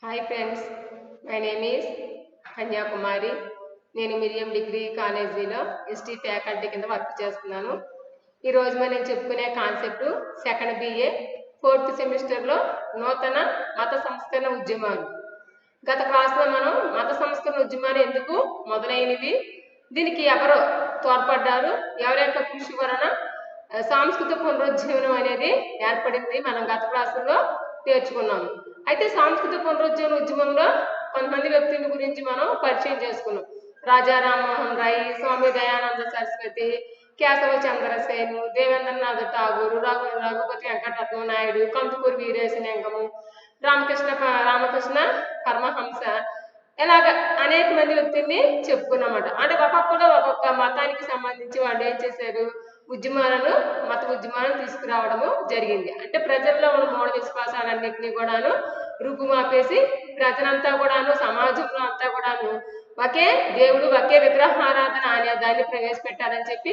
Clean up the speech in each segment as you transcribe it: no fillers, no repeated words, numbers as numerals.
Hi friends, my name is Kanyakumari. నేను మిరియం degree కాలేజీలో ST faculty కింద వర్క్ చేస్తున్నాను. ఈరోజు మనం చెప్పుకునే కాన్సెప్ట్ సెకండ్ బిఏ ఫోర్త్ సెమిస్టర్లో నూతన మత సంస్కరణ ఉద్యమాలు. గత క్లాస్లో మనం మత సంస్కరణ ఉద్యమాలు ఎందుకు మొదలైనవి, దీనికి ఎవరు తోడ్పడ్డారు, ఎవరి యొక్క కృషి వలన సాంస్కృతిక పునరుజ్జీవనం అనేది ఏర్పడింది మనం గత క్లాసుల్లో నేర్చుకున్నాము. అయితే సాంస్కృతిక పునరుజ్జీవన ఉద్యమంలో కొంతమంది వ్యక్తుల గురించి మనం పరిచయం చేసుకున్నాం. రాజా రామ్మోహన్ రాయ్, స్వామి దయానంద సరస్వతి, కేశవ చంద్రసేను, దేవేంద్రనాథ్ ఠాగూర్, రఘుపతి వెంకటరత్న నాయుడు, కందుకూరి వీరేశలింగము, రామకృష్ణ పరమహంస, ఇలాగ అనేక మంది వ్యక్తుల్ని చెప్పుకున్నమాట. అంటే ఒక్కొక్కరు ఒక్కొక్క మతానికి సంబంధించి వాళ్ళు ఏం చేశారు, మత ఉద్యమాలను తీసుకురావడము జరిగింది. అంటే ప్రజల్లో ఉన్న మూఢ విశ్వాసాలన్నింటినీ కూడాను రూపుమాపేసి ప్రజలంతా కూడాను, సమాజంలో అంతా కూడాను ఒకే దేవుడు, ఒకే విగ్రహారాధన అనే దాన్ని ప్రవేశపెట్టాలని చెప్పి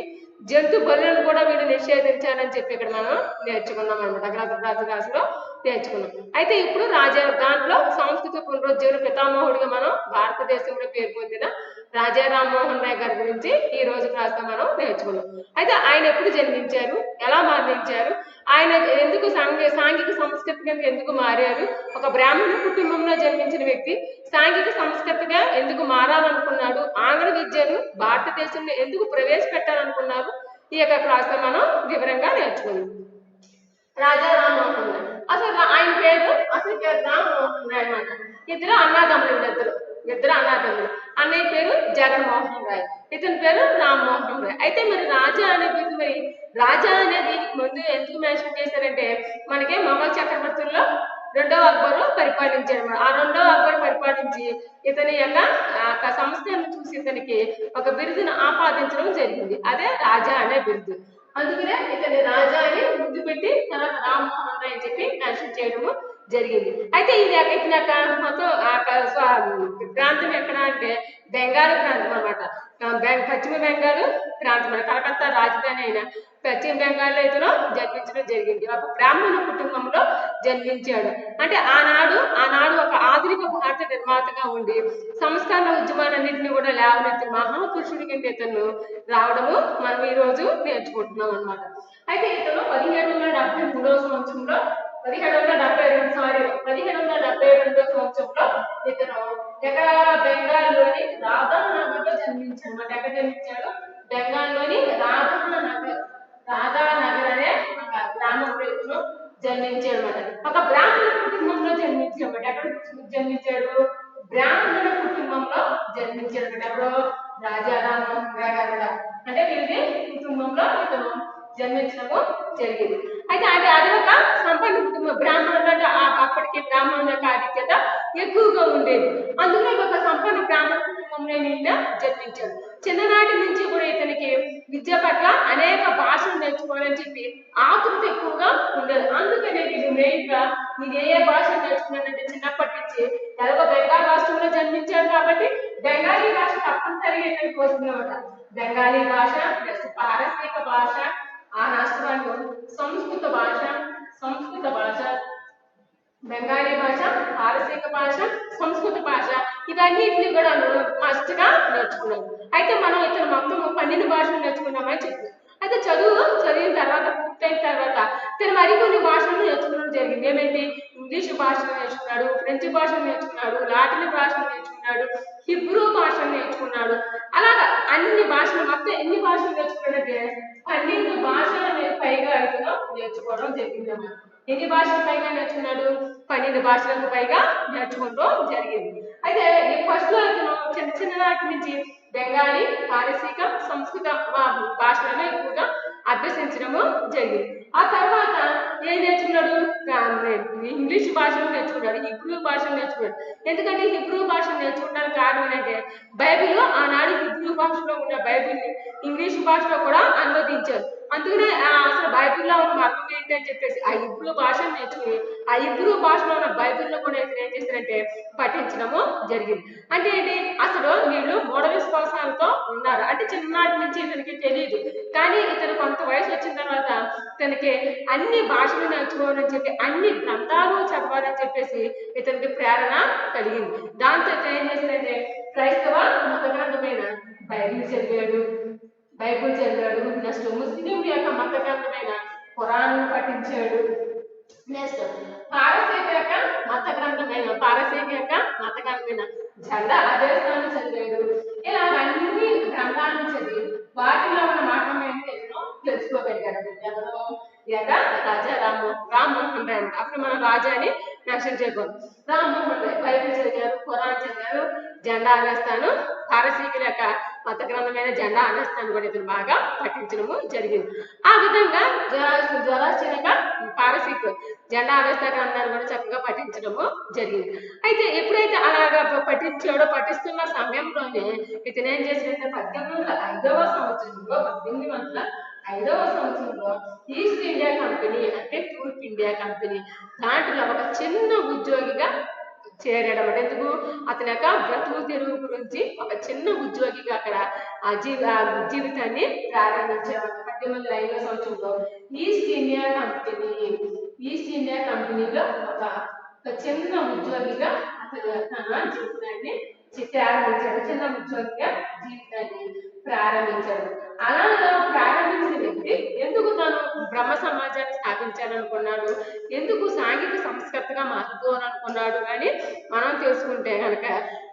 జంతు బలులను కూడా వీళ్ళు నిషేధించాలని చెప్పి ఇక్కడ మనం నేర్చుకున్నాం అనమాట. క్లాసులో నేర్చుకున్నాం. అయితే ఇప్పుడు దాంట్లో సాంస్కృతిక పునరుజ్జీవన పితామహుడిగా మనం భారతదేశంలో పేరు పొందిన రాజా రామ్మోహన్ రాయ్ గారి గురించి ఈ రోజు క్లాస్లో మనం నేర్చుకున్నాం. అయితే ఆయన ఎప్పుడు జన్మించారు, ఎలా మరణించారు, ఆయన ఎందుకు సాంఘిక సంస్కృతి కింద ఎందుకు మారారు, ఒక బ్రాహ్మణ కుటుంబంలో జన్మించిన వ్యక్తి సాంఘిక సంస్కృతిగా ఎందుకు మారాలనుకున్నాడు, ఆంగ్ల విద్యను భారతదేశంలో ఎందుకు ప్రవేశపెట్టాలనుకున్నారు, ఈ యొక్క క్లాస్లో మనం వివరంగా నేర్చుకున్నాం. రాజా రామ్మోహన్ రాయ్ అసలు ఆయన పేరు రామ్మోహన్ రాయ్ అనమాట. ఇద్దరు అన్నదమ్ములు. అన్నయ్య పేరు జగన్మోహన్ రాయ్, ఇతని పేరు రామ్మోహన్ రాయ్. అయితే మరి రాజా అనే పేరు, మరి రాజా అనే దీనికి ముందు ఎందుకు మెన్షన్ చేశారంటే, మనకి మొఘల్ చక్రవర్తుల్లో రెండవ అక్బరు పరిపాలించాడు. ఆ రెండవ అక్బరు పరిపాలించి ఇతని యొక్క సంస్థను చూసి ఇతనికి ఒక బిరుదును ఆపాదించడం జరిగింది. అదే రాజా అనే బిరుదు. అందుకనే ఇతని రాజా అని ముందు పెట్టి తర్వాత రామ్మోహన్ రాయ్ అని చెప్పి మెన్షన్ చేయడము జరిగింది. అయితే ఇది ఇతని యొక్క మొత్తం ప్రాంతం ఎక్కడ అంటే బెంగాల్ ప్రాంతం అనమాట. పశ్చిమ బెంగాల్ ప్రాంతం, కలకత్తా రాజధాని అయిన పశ్చిమ బెంగాల్లో ఇతను జన్మించడం జరిగింది. ఒక బ్రాహ్మణ కుటుంబంలో జన్మించాడు. అంటే ఆనాడు ఒక ఆధునిక భారత నిర్మాతగా ఉండి సంస్కరణ ఉద్యమాలన్నింటినీ కూడా లేవనెత్తి మహాపురుషుడి కింద ఇతను రావడము మనం ఈ రోజు నేర్చుకుంటున్నాం అనమాట. అయితే ఇతను 1772 సంవత్సరంలో 1772 సంవత్సరంలో ఇతను బెంగాల్లోని రాధానగర్ లో జన్మించాడు. ఎక్కడ జన్మించాడు? బెంగాల్లోని రాధానగర్ అనే ఒక గ్రామంలో ఇతను జన్మించాడు అనమాట. ఒక బ్రాహ్మణ కుటుంబంలో జన్మించాడు. ఎక్కడ జన్మించాడు? బ్రాహ్మణ కుటుంబంలో జన్మించాడు. ఎవరు? రాజా రామ్మోహన్ రాయ్ గారు. అంటే వీరి కుటుంబంలో ఇతను జన్మించడము జరిగింది. అయితే అది ఒక సంపన్న కుటుంబం. బ్రాహ్మణులు అంటే అప్పటికి బ్రాహ్మణుల యొక్క ఆధిక్యత ఎక్కువగా ఉండేది. అందులో ఒక సంపన్న బ్రాహ్మణ కుటుంబంలో ఈయన జన్మించాడు. చిన్ననాటి నుంచి కూడా ఇతనికి విద్య పట్ల అనేక భాషలు నేర్చుకోవాలని చెప్పి ఆతృత ఎక్కువగా ఉండేది. అందుకనే వీళ్ళు మెయిన్గా మీరు ఏ భాషలు నేర్చుకున్నారంటే చిన్నప్పటి నుంచి ఎలాగో బెంగాల్ రాష్ట్రంలో జన్మించాడు కాబట్టి బెంగాలీ భాష తప్పనిసరిగా ఇతనికి వస్తుందన్నమాట. బెంగాలీ భాష ప్లస్ పారసీక భాష, ఆ రాష్ట్రాల్లో సంస్కృత భాష, బెంగాలీ భాష, పారసీక భాష, సంస్కృత భాష, ఇవన్నిటిని కూడా మస్ట్గా నేర్చుకున్నాం. అయితే మనం ఇతను మొత్తం 12 భాషలు నేర్చుకున్నామని చెప్పారు. అయితే చదివిన తర్వాత పూర్తయిన తర్వాత ఇతను మరికొన్ని భాషలు నేర్చుకోవడం జరిగింది. ఏమైంది? ఇంగ్లీష్ భాషను నేర్చుకున్నాడు, ఫ్రెంచ్ భాషను నేర్చుకున్నాడు, లాటిన్ భాషను నేర్చుకున్నాడు, హిబ్రూ భాషను నేర్చుకున్నాడు. అలాగా అన్ని భాషలు, మొత్తం ఎన్ని భాషలు నేర్చుకున్నాడంటే 12 భాషల పైగా ఇతను నేర్చుకోవడం జరిగింది అన్నమాట. ఎన్ని భాషలు పైగా నేర్చుకున్నాడు? 12 భాషలకు పైగా నేర్చుకోవడం జరిగింది. అయితే ఈ ఫస్ట్ లో ఇతను చిన్ననాటి నుంచి బెంగాలీ, పారసీక, సంస్కృత భాషలను ఎక్కువగా అభ్యసించడము జరిగింది. ఆ తర్వాత ఏం నేర్చుకున్నాడు? ఇంగ్లీష్ భాషను నేర్చుకున్నాడు, హిబ్రూ భాషను నేర్చుకున్నాడు. ఎందుకంటే హిబ్రూ భాషను నేర్చుకోవడానికి కారణం ఏంటంటే బైబిల్ ఆనాడు హిబ్రూ భాషలో ఉన్న బైబిల్ని ఇంగ్లీష్ భాషలో కూడా అనువదించారు. అందుకనే అసలు బైబిల్లో ఉన్న అర్థం ఏంటి అని చెప్పేసి ఆ హిబ్రూ భాషను నేర్చుకుని ఆ హిబ్రూ భాషలో ఉన్న బైబిల్లో కూడా ఇతను ఏం చేశారంటే పఠించడము జరిగింది. అంటే ఏంటి? అసలు వీళ్ళు మూఢ విశ్వాసాలతో ఉన్నారు. అంటే చిన్ననాటి నుంచి ఇతనికి తెలియదు. కానీ ఇతను కొంత వయసు వచ్చిన తర్వాత తనకి అన్ని భాషలు నేర్చుకోవాలని చెప్పి అన్ని గ్రంథాలు చదవాలని చెప్పి చెప్పేసి ఇతనికి ప్రేరణ కలిగింది. దాంతో ఇతను ఏం చేశాడంటే క్రైస్తవ మత గ్రంథమైన బైబిల్ చదివాడు. నెక్స్ట్ ముస్లిం యొక్క మత గ్రంథమైన ఖురాన్ పఠించాడు. నెక్స్ట్ పారసీక యొక్క మత గ్రంథమైన జెండా అజేస్తాను చదివాడు. ఇలా అన్ని గ్రంథాలను చదివి వాటిలో ఉన్న మర్మం ఏంటి తెలుసుకోగలిగాడు. ఎవరు రాజా రామ్మోహన్ రాయ్. అప్పుడు మనం రాజా అని మెన్షన్ చేయకూడదు. రామ్మోహన్ రాయ్ బైబిల్ చదివారు, ఖురాన్ చదివారు, జెండా ఆవేస్తాను పారసీకుల యొక్క మత గ్రంథమైన జెండా ఆవేస్తాను కూడా ఇతను బాగా పఠించడము జరిగింది. ఆ విధంగా జ్వరాచనక పారసీకులు జెండా ఆవేస్తా గ్రంథాన్ని కూడా చక్కగా పఠించడము జరిగింది. అయితే ఎప్పుడైతే అలాగా పఠిస్తున్న సమయంలోనే ఇతను ఏం చేసినట్టే 1805 సంవత్సరంలో ఈస్ట్ ఇండియా కంపెనీ అంటే తూర్పు ఇండియా కంపెనీ దాంట్లో ఒక చిన్న ఉద్యోగిగా చేరాడు అన్నమాట. ఎందుకు అతని యొక్క బ్రతుకు తెరువు గురించి ఒక చిన్న ఉద్యోగిగా అక్కడ ఆ జీవితాన్ని ప్రారంభించాడు. 1805 సంవత్సరంలో ఈస్ట్ ఇండియా కంపెనీలో ఒక చిన్న ఉద్యోగిగా అతను తన జీవితాన్ని ప్రారంభించాడు. చిన్న ఉద్యోగిగా జీవితాన్ని ప్రారంభించాడు. అలాగా ప్రారంభించిన వ్యక్తి ఎందుకు తాను బ్రహ్మ సమాజాన్ని స్థాపించాలనుకున్నాడు, ఎందుకు సాంఘిక సంస్కర్తగా మారుకోవాలనుకున్నాడు అని మనం తెలుసుకుంటే కనుక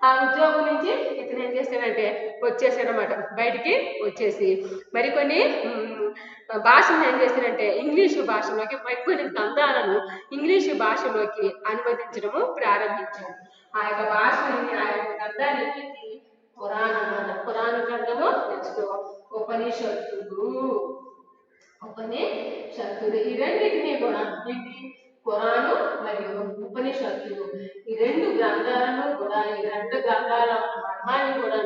ఆ ఉద్యోగం నుంచి ఇతను ఏం చేశాడంటే వచ్చేసాడనమాట. బయటికి వచ్చేసి మరికొన్ని భాషను ఏం చేశాడంటే ఇంగ్లీషు భాషలోకి మరికొన్ని గ్రంథాలను ఇంగ్లీషు భాషలోకి అనువదించడము ప్రారంభించాడు. ఆ యొక్క భాషని ఆ యొక్క గ్రంథాన్ని పురాణ గ్రంథము నెక్స్ట్ ఉపనిషత్తులు ఈ రెండింటినీ కూడా ఖురాను మరియు ఉపనిషత్తులు ఈ రెండు గ్రంథాలను కూడా ఈ రెండు గ్రంథాల మర్మాన్ని కూడా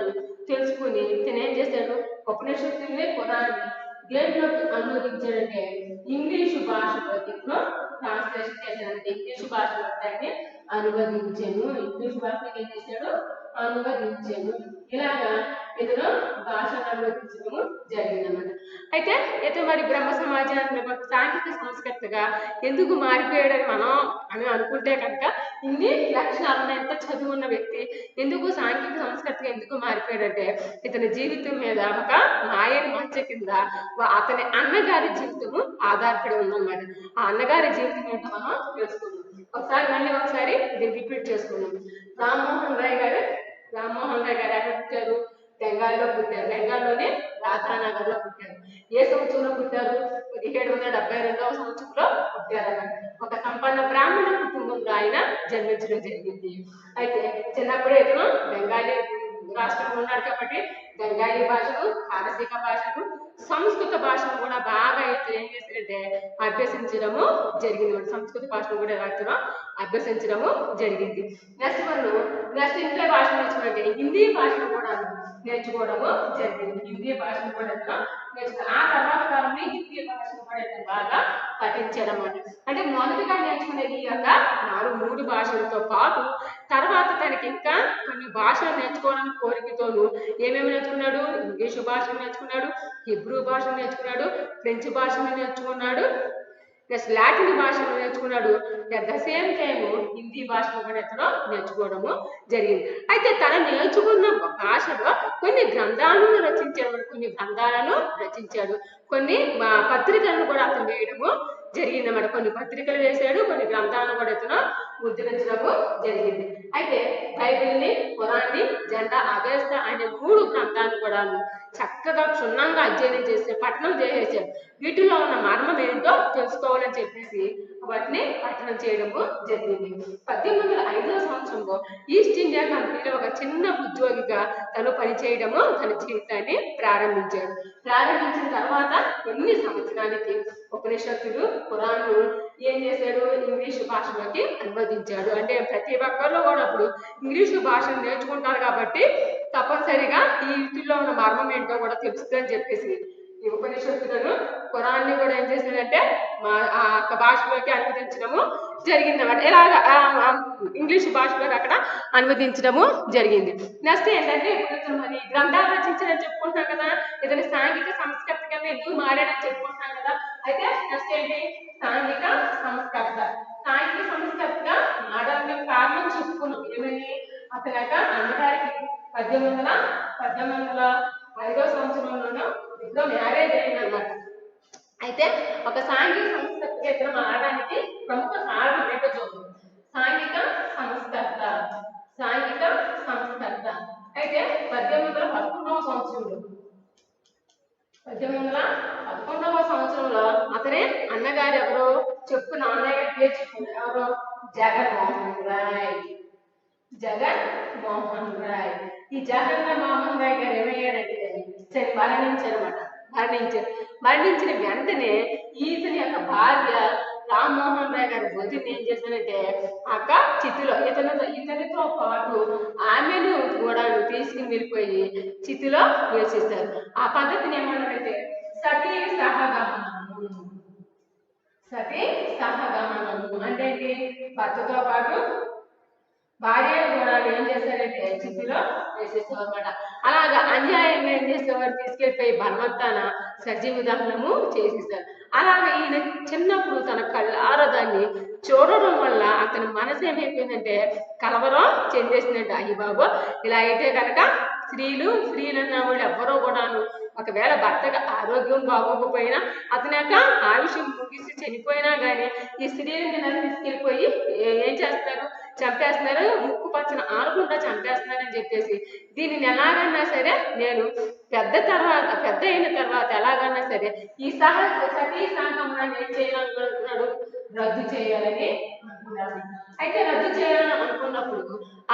తెలుసుకుని ఇతను ఏం చేశాడు ఉపనిషత్తుల్ని ఖురాన్ని దేంట్లోకి అనువదించాడంటే ఇంగ్లీషు భాషలోకి ట్రాన్స్లేషన్ చేశాడంటే ఇంగ్లీషు భాషలో దాన్ని అనువదించాను. ఇంగ్లీషు భాషలోకి ఏం చేశాడు అనువదించాను. ఇలాగా ఇతను భాషను అనువదించడము జరిగిందన్నమాట. అయితే ఇతను మరి బ్రహ్మ సమాజాన్ని సాంఘిక సంస్కర్తగా ఎందుకు మారిపోయాడని మనం అని అనుకుంటే కనుక ఇన్ని లక్షణాలను ఎంత చదువు ఉన్న వ్యక్తి ఎందుకు సాంఘిక సంస్కర్తగా ఎందుకు మారిపోయాడంటే ఇతని జీవితం మీద ఒక మాయని మచ్చ కింద అతని అన్నగారి జీవితము ఆధారపడి ఉందన్నమాట. ఆ అన్నగారి జీవితం ఏంటో మనం తెలుసుకున్నాం. ఒకసారి దీన్ని రిపీట్ చేసుకున్నాం. రామ్మోహన్ రాయ్ గారు ఎక్కడ పుట్టారు? బెంగాల్లో పుట్టారు. బెంగాల్లోనే రాధానగర్ లో పుట్టారు. ఏ సంవత్సరంలో పుట్టారు? 1772 సంవత్సరంలో పుట్టారన్నమాట. ఒక సంపన్న బ్రాహ్మణ కుటుంబంలో ఆయన జన్మించడం జరిగింది. అయితే చిన్నప్పుడే ఇతను బెంగాలీ రాష్ట్రంలో ఉన్నాడు కాబట్టి బెంగాలీ భాషను, పారసీక భాషను, సంస్కృత భాషను కూడా బాగా ఏం చేశారంటే అభ్యసించడము జరిగింది. సంస్కృత భాషను కూడా రాత్రిలో అభ్యసించడము జరిగింది. నెక్స్ట్ ఇంట్లో భాష నేర్చుకుంటే హిందీ భాషను కూడా నేర్చుకోవడము జరిగింది. హిందీ భాషను కూడా నేర్చుకుని ఆ తర్వాత కాలంలో హిందీ భాషను కూడా బాగా పఠించడం అంటే మొదటిగా నేర్చుకునేది యొక్క 3 భాషలతో పాటు తర్వాత తనకి ఇంకా కొన్ని భాషలు నేర్చుకోవడానికి కోరికతోనూ ఏమేమి నేర్చుకున్నాడు? ఇంగ్లీషు భాషను నేర్చుకున్నాడు, హిబ్రూ భాషను నేర్చుకున్నాడు, ఫ్రెంచ్ భాషను నేర్చుకున్నాడు, ప్లస్ లాటిన్ భాషను నేర్చుకున్నాడు. At the same time Hindi భాషను కూడా ఇతను నేర్చుకోవడము జరిగింది. అయితే తను నేర్చుకున్న భాషలో కొన్ని గ్రంథాలను రచించాడు, కొన్ని పత్రికలను కూడా అతను వేయడము జరిగిందన్నమాట. కొన్ని పత్రికలు వేశాడు, కొన్ని గ్రంథాలను కూడా ఇతను ముద్రించడము జరిగింది. అయితే బైబిల్ని, ఖురాన్ని, జెండా అవేస్తా అనే 3 గ్రంథాలను కూడా చక్కగా క్షుణ్ణంగా అధ్యయనం చేసి పఠనం చేసేసాడు. వీటిలో ఉన్న మర్మం ఏంటో తెలుసుకోవాలని చెప్పేసి వాటిని పఠనం చేయడము జరిగింది. 1805 సంవత్సరంలో ఈస్ట్ ఇండియా కంపెనీలో ఒక చిన్న ఉద్యోగిగా తను పనిచేయడము తన జీవితాన్ని ప్రారంభించాడు. ప్రారంభించిన తర్వాత కొన్ని సంవత్సరానికి ఉపనిషత్తులు, ఖురాను ఏం చేశాడు ఇంగ్లీషు భాషలోకి అనువదించాడు. అంటే ప్రతి ఒక్కరిలో కూడా అప్పుడు ఇంగ్లీషు భాషను నేర్చుకుంటారు కాబట్టి తప్పనిసరిగా ఈ వీటిల్లో ఉన్న మర్మం ఏంటో కూడా తెలుస్తుందని చెప్పేసి ఈ ఉపనిషత్తులను, ఖురాన్ని కూడా ఏం చేశాడంటే ఆ భాషలోకి అనువదించడము జరిగిందన్నమాట. ఇలాగ ఇంగ్లీషు భాషలోకి అక్కడ అనువదించడము జరిగింది. నెక్స్ట్ ఏంటంటే ఇప్పుడు మరి గ్రంథాలు రచించారని చెప్పుకుంటున్నాం కదా, ఇతని సాంఘిక సంస్కృతి కింద ఎందుకు మారాడని చెప్పుకుంటున్నాం కదా. అయితే నెక్స్ట్ ఏంటి సాంఘిక సంస్కర్తగా మారడం ఏమని అతని యొక్క అన్నగారికి 1805వ సంవత్సరంలోనూ ఇప్పుడు మ్యారేజ్ అయిందన్నమాట. అయితే ఒక సాంఘిక సంస్కర్త మారడానికి ప్రముఖ కారణం ఏంటో చూద్దాం. సాంఘిక సంస్కర్త అయితే 1811వ సంవత్సరంలో అతనే అన్నగారు ఎవరు చెప్పు నాన్నగారి పేరు చెప్తున్నారు. ఎవరు? జగన్మోహన్ రాయ్. ఈ జగన్మోహన్ రాయ్ గారు ఏమయ్యారంటే మరణించిన వెంటనే ఈతని యొక్క భార్య రామ్మోహన్ రాయ్ గారి వదిలి ఏం చేశారంటే అక్క చితిలో ఇతనితో పాటు ఆమెను కూడా తీసుకుని వెళ్ళిపోయి చితిలో వేసేస్తారు. ఆ పద్ధతిని ఏమన్నారంటే సతీ సహగమనము అంటే భర్తతో పాటు భార్యను కూడా ఏం చేశారంటే చితిలో వేసేస్తారు అనమాట. అలాగా అన్యాయంగా ఏం చేసేవారు, తీసుకెళ్ళిపోయి బలవంతాన సజీవ దహనము చేసేసారు. అలాగే ఈయన చిన్నప్పుడు తన కళ్ళారా దాన్ని చూడడం వల్ల అతని మనసు ఏమైపోయిందంటే కలవరం చెందేసిందంటే అయ్యి బాబు ఇలా అయితే కనుక స్త్రీలన్న వాళ్ళు ఎవ్వరో కూడాను ఒకవేళ భర్తగా ఆరోగ్యం బాగోకపోయినా అతని యొక్క ఆయుష్యం ముగిసి చనిపోయినా కానీ ఈ స్త్రీలని తీసుకెళ్ళిపోయి ఏం చేస్తారు, చంపేస్తున్నారు, ముక్కు పచ్చన ఆడకుండా చంపేస్తున్నారని చెప్పేసి దీనిని ఎలాగన్నా సరే నేను పెద్ద అయిన తర్వాత ఎలాగన్నా సరే ఈ సతీ సహగమనాన్ని ఏం చేయాలనుకుంటున్నాడు, రద్దు చేయాలని అనుకున్నాడు. అయితే రద్దు చేయాలని అనుకున్నప్పుడు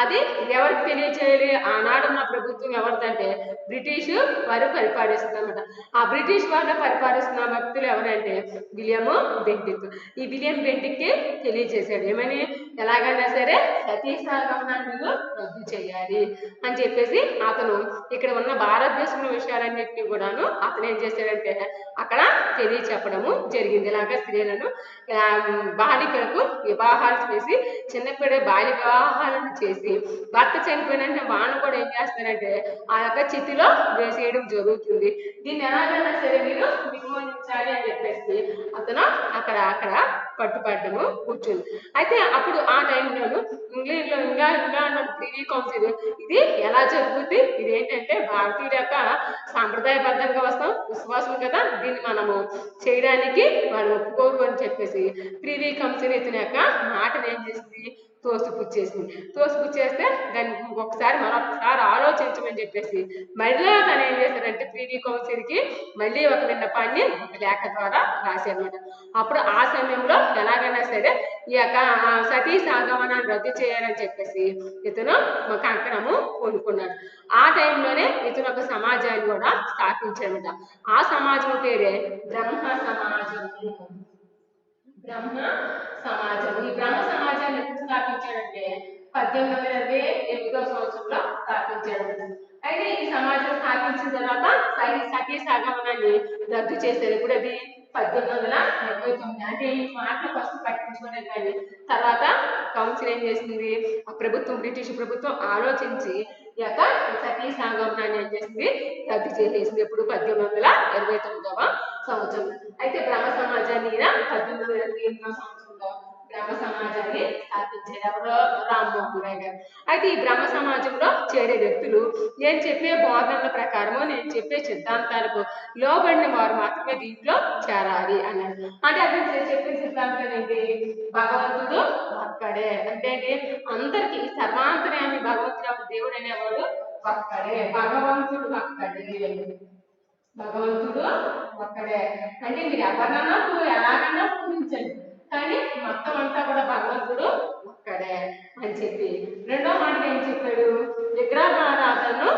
అది ఎవరికి తెలియచేయాలి, ఆనాడున్న ప్రభుత్వం ఎవరిదంటే బ్రిటిష్ వారు పరిపాలిస్తుంది అనమాట. ఆ బ్రిటిష్ వారు పరిపాలిస్తున్న వ్యక్తులు ఎవరంటే విలియం బెంటిక్. ఈ విలియం బెంటిక్కి తెలియజేశాడు ఏమని, ఎలాగైనా సరే సతీ సహగమనాన్ని రద్దు చేయాలి అని చెప్పేసి అతను ఇక్కడ ఉన్న భారతదేశంలో విషయాలన్నింటినీ కూడాను అతను ఏం చేశాడంటే అక్కడ తెలియచెప్పడము జరిగింది. ఇలాగా స్త్రీలను బాలికలకు వివాహాలు చేసి చిన్నప్పుడే బాల్య వివాహాలను చేసి భర్త చనిపోయిన వాళ్ళను కూడా ఏం చేస్తారంటే ఆ యొక్క చితిలో వేసేయడం జరుగుతుంది. దీన్ని ఎలాగైనా సరే మీరు నిర్మూలించాలి అని చెప్పేసి అతను అక్కడ పట్టుపడ్డము కూర్చుంది. అయితే అప్పుడు ఆ టైంలోను ఇంగ్లాండ్ ప్రివీ కౌన్సిల్ ఇది ఎలా జరుగుతుంది, ఇది ఏంటంటే భారతీయుల యొక్క సాంప్రదాయబద్ధంగా విశ్వాసం కదా, దీన్ని మనము చేయడానికి వాళ్ళు ఒప్పుకోరు అని చెప్పేసి ప్రివీ కౌన్సిల్ ఇతని యొక్క మాటను ఏం చేసింది, తోసిపుచ్చేస్తే దాన్ని మరొకసారి ఆలోచించమని చెప్పేసి మళ్ళీ తను ఏం చేశారంటే ప్రివీ కౌన్సిల్కి మళ్ళీ ఒక విన్నపాన్ని లేఖ ద్వారా రాశారన్నమాట. అప్పుడు ఆ సమయంలో ఎలాగైనా సరే ఈ యొక్క సతీ సహగమనాన్ని రద్దు చేయాలని చెప్పేసి ఇతను కంకణము కొనుక్కున్నాడు. ఆ టైంలోనే ఇతను ఒక సమాజాన్ని కూడా స్థాపించాడట. ఆ సమాజం పేరే బ్రహ్మ సమాజం. ఈ బ్రహ్మ సమాజాన్ని ఎప్పుడు స్థాపించాడంటే 1828వ సంవత్సరంలో స్థాపించాడు. అయితే ఈ సమాజం స్థాపించిన తర్వాత సతీ సహగమనాన్ని రద్దు చేశారు. ఇప్పుడు అది 1829. అంటే ఈ మాటలు ఫస్ట్ పట్టించుకోలేదు కానీ తర్వాత కౌన్సిల్ ఏం చేసింది, ఆ ప్రభుత్వం బ్రిటిష్ ప్రభుత్వం ఆలోచించి ఈ యొక్క సతీ సహగమనాన్ని ఏం చేసింది, రద్దు చేసేసింది. ఇప్పుడు 1829వ సంవత్సరం. అయితే బ్రహ్మ సమాజాన్ని 1828వ సంవత్సరంలో బ్రహ్మ సమాజాన్ని స్థాపించారు ఎవరు, రామ్మోహన్ రాయ్ గారు. అయితే ఈ బ్రహ్మ సమాజంలో చేరే వ్యక్తులు నేను చెప్పే బోధనల ప్రకారము నేను చెప్పే సిద్ధాంతాలకు లోబడిన వారు మాత్రమే దీంట్లో చేరాలి అన్నారు. అంటే అతను చెప్పే సిద్ధాంతం ఏంటి, భగవంతుడు ఒక్కడే. అంటే అందరికి సర్వాంతర్యామి భగవంతుడు దేవుడు అనేవాడు ఒక్కడే, భగవంతుడు ఒక్కడే. అంటే మీరు ఎవరన్నా ఎలాగైనా పూజించండి కానీ మొత్తం అంతా కూడా భగవంతుడు ఒక్కడే అని చెప్పి రెండో మాట ఏం చెప్పాడు, విగ్రహారాధనను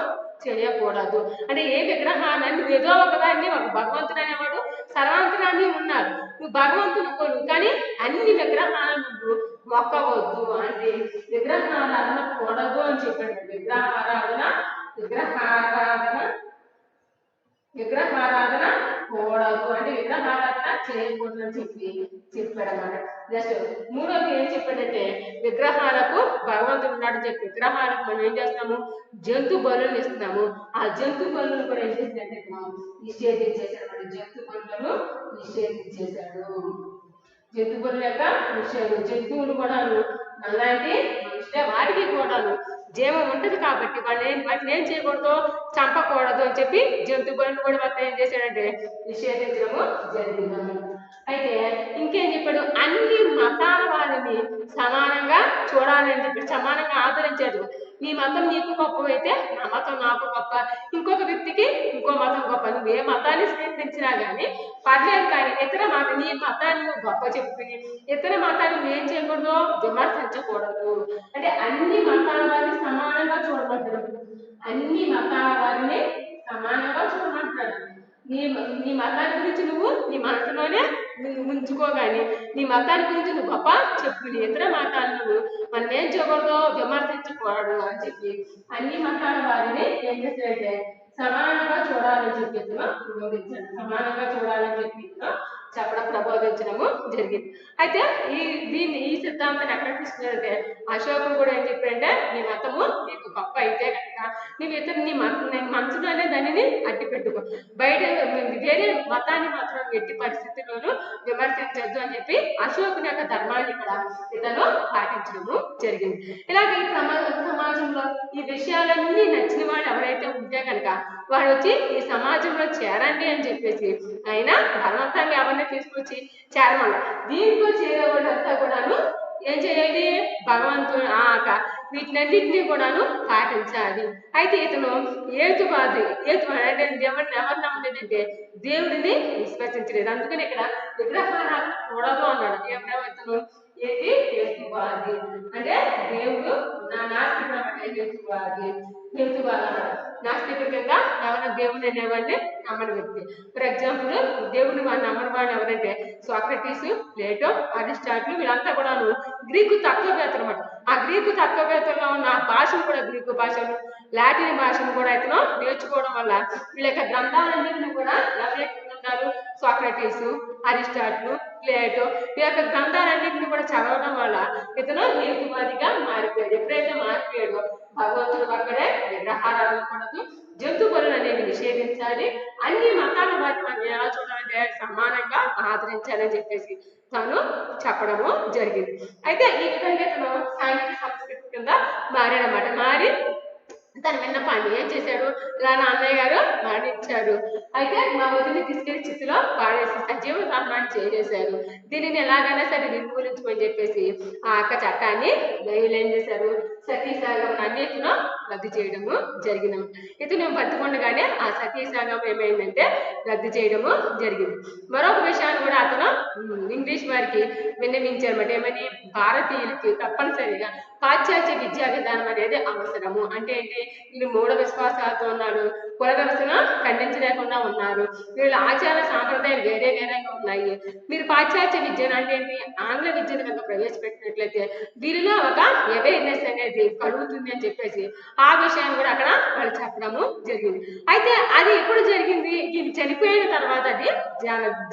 చేయకూడదు. అంటే ఏ విగ్రహాన్ని ఏదో ఒకదాన్ని ఒక భగవంతుడు అనేవాడు సర్వాంతరాన్ని ఉన్నారు, నువ్వు భగవంతుని కొను కానీ అన్ని విగ్రహాలను నువ్వు మొక్కవద్దు, అంటే విగ్రహారాధన కూడదు అని చెప్పాడు. విగ్రహారాధన కూడదు అంటే విగ్రహారాధన చేయకూడదు అని చెప్పాడు అన్నమాట. నెక్స్ట్ మూడోది ఏం చెప్పాడంటే విగ్రహాలకు భగవంతుడు ఉన్నాడని చెప్పి విగ్రహాలకు మనం ఏం చేస్తాము, జంతు బలులను ఇస్తున్నాము. ఆ జంతు బలులను కూడా ఏం చేసిందంటే నిషేధించేశాడు. జంతు బలులను నిషేధించేశాడు. జంతు బలు యొక్క నిషేధం, జంతువులు కూడా అలాంటి మనుషుల వాటికి కూడాను జీవం ఉంటుంది కాబట్టి వాటిని ఏం చేయకూడదు, చంపకూడదు అని చెప్పి జంతు బలులను కూడా భర్త ఏం చేశాడంటే నిషేధించడము జరిగిందన్నమాట. అయితే ఇంకేం చెప్పాడు, అన్ని మతాల వారిని సమానంగా చూడాలని చెప్పి సమానంగా ఆదరించాడు. నీ మతం నీకు గొప్పవైతే నా మతం నాకు గొప్ప, ఇంకొక వ్యక్తికి ఇంకో మతం గొప్ప. నువ్వు ఏ మతాన్ని స్వీకరించినా కానీ పర్లేదు, కానీ ఇతర మత నీ మతాన్ని నువ్వు గొప్ప చెప్పుకుని ఇతర మతాన్ని నువ్వు ఏం చేయకూడదు, విమర్శించకూడదు. అంటే అన్ని మతాల వారిని సమానంగా చూడమంటాడు. అన్ని మతాల వారిని సమానంగా చూడమంటాడు. నీ మతాన్ని గురించి నువ్వు నీ మనసులోనే ఉంచుకోగాని నీ మతాన్ని గురించి నువ్వు గొప్ప చెప్పుకుని ఇతర మతాలను మనం ఏం చేయకూడదు, విమర్శించకూడదు అని చెప్పి అన్ని మతాల వారిని ఏం చేస్తాడంటే సమానంగా చూడాలని చెప్పి ప్రబోధించాడు. సమానంగా చూడాలని చెప్పి చెప్పడం ప్రబోధించడము జరిగింది. అయితే ఈ సిద్ధాంతాన్ని ఎక్కడ తీసుకున్నారంటే అశోకుడు కూడా ఏం చెప్పాడంటే నీ మతము నీకు గొప్ప అయితే కనుక నువ్వు ఇతరు నీ మనసులోనే దానిని అట్టి పెట్టుకో, బయట వేరే మతాన్ని మాత్రం ఎట్టి పరిస్థితుల్లోనూ విమర్శించద్దు అని చెప్పి అశోకుని యొక్క ధర్మాన్ని ఇక్కడ ఇతను పాటించడము జరిగింది. ఇలాగ ఈ సమాజంలో ఈ విషయాలన్నీ నచ్చిన వాళ్ళు ఎవరైతే ఉంటే కనుక వాడు వచ్చి ఈ సమాజంలో చేరండి అని చెప్పేసి ఆయన బలవంతంగా ఎవరిని తీసుకొచ్చి చేరమన్నారు. దీంట్లో చేరేవాళ్ళంతా కూడాను ఏం చేయాలి, భగవంతుడు వీటినన్నింటినీ కూడాను పాటించాలి. అయితే ఇతను ఏతువాది అంటే దేవుడిని ఎవరు నమ్మలేదంటే దేవుడిని విశ్వసించలేదు. అందుకని ఇక్కడ విగ్రహారాధన కూడదు అన్నాడు. ఇతను ఏంటి హేతువాది అంటే దేవుడు నాస్తికుడు అంటే హేతువాది అన్నాడు. నాస్తికుడి కింద ఎవరైనా దేవుని అనేవాడిని నమ్మని వ్యక్తి. ఫర్ ఎగ్జాంపుల్ దేవుని నమ్మని వాడు ఎవరంటే సోక్రటీస్, ప్లేటో, అరిస్టాటిల్ వీళ్ళంతా కూడాను గ్రీకు తత్వవేత్తలు అన్నమాట. ఆ గ్రీకు తత్వవేత్తల్లో ఉన్న భాషను కూడా గ్రీకు భాషను లాటిన్ భాషను కూడా ఇతను నేర్చుకోవడం వల్ల వీళ్ళ యొక్క గ్రంథాలన్నింటినీ కూడా ఎవరైతే ఉంటారు సోక్రటీస్, అరిస్టాటిల్, ప్లేటో ఈ యొక్క గ్రంథాలన్నింటినీ కూడా చదవడం వల్ల ఇతను హేతువాదిగా మారిపోయాడు. ఎప్పుడైతే మారిపోయాడో భగవంతుడు అక్కడే విగ్రహారాధన కూడదు, జంతు బలులు అనేది నిషేధించాలి, అన్ని మతాల వారిని మనం ఎలా చూడాలంటే సమానంగా ఆదరించాలని చెప్పేసి తాను చెప్పడము జరిగింది. అయితే ఈ విధంగా ఇతను సాంఘిక సంస్కృతి కింద మారాడనమాట. మారి తన విన్నపాన్ని ఏం చేశాడు, ఇలా నా అన్నయ్య గారు మరణించారు, అయితే మా వదిలిని తీసుకెళ్లి చిత్తులో పాడేసి సజీవ దహనాన్ని చేసేశారు, దీనిని ఎలాగైనా సరే నిర్మూలించమని చెప్పేసి ఆ చట్టాన్ని వీళ్ళు ఏం చేశారు, సతీసాగం అన్నిటిలో రద్దు చేయడము జరిగింది. ఇతను బతుకుండగానే ఆ సతీసాగం ఏమైందంటే రద్దు చేయడము జరిగింది. మరొక విషయాన్ని కూడా అతను ఇంగ్లీష్ వారికి విన్నవించారన్నమాట. ఏమని, భారతీయులకి తప్పనిసరిగా పాశ్చాత్య విద్యా విధానం అనేది అవసరము. అంటే ఏంటి, వీళ్ళు మూఢ విశ్వాసాలతో ఉన్నారు, కుల వ్యవస్థను ఖండించలేకుండా ఉన్నారు, వీళ్ళ ఆచార సాంప్రదాయాలు వేరే వేరేగా ఉన్నాయి. మీరు పాశ్చాత్య విద్యను అంటే ఏంటి, ఆంగ్ల విద్యను కనుక ప్రవేశపెట్టినట్లయితే వీరిలో ఒక అవేర్నెస్ అనేది కలుగుతుంది అని చెప్పేసి ఆ విషయాన్ని కూడా అక్కడ వాళ్ళు చెప్పడము జరిగింది. అయితే అది ఎప్పుడు జరిగింది, ఈయన చనిపోయిన తర్వాత అది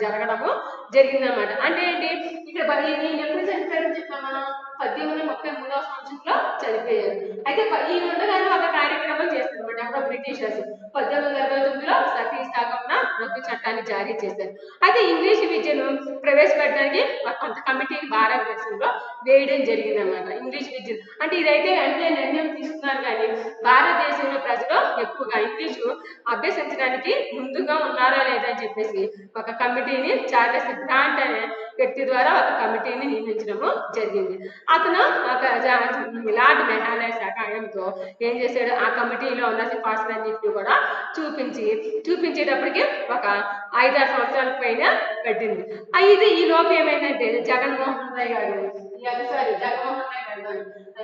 జరగడము జరిగింది అనమాట. అంటే ఏంటి, ఇక్కడ ఈయన ఎప్పుడు చనిపోయారని చెప్పాం మనం, 1833వ సంవత్సరంలో చనిపోయారు. అయితే ఈ ఉండగానే ఒక కార్యక్రమం చేస్తారు అనమాట. అప్పుడు బ్రిటిషర్స్ 1829లో సతీసాగం రద్దు చట్టాన్ని జారీ చేశారు. అయితే ఇంగ్లీష్ విద్యను ప్రవేశపెట్టడానికి కొంత కమిటీని భారతదేశంలో వేయడం జరిగింది అనమాట. ఇంగ్లీష్ విద్య అంటే ఇదైతే వెంటనే నిర్ణయం తీసుకున్నారు, కానీ భారతదేశంలో ప్రజలు ఎక్కువగా ఇంగ్లీషు అభ్యసించడానికి ముందుగా ఉన్నారా లేదా అని చెప్పేసి ఒక కమిటీని చార్లెస్ గ్రాంట్ అనే వ్యక్తి ద్వారా ఒక కమిటీని నియమించడము జరిగింది. అతను ఒక లార్డ్ మెహాలయ సహాయంతో ఏం చేశాడు, ఆ కమిటీలో ఉన్న సిఫార్సులన్నింటినీ కూడా చూపించేటప్పటికి ఒక 5-6 సంవత్సరాల పైన పట్టింది. ఇది ఈ లోపు ఏమైందంటే జగన్మోహన్ రాయ్ గారు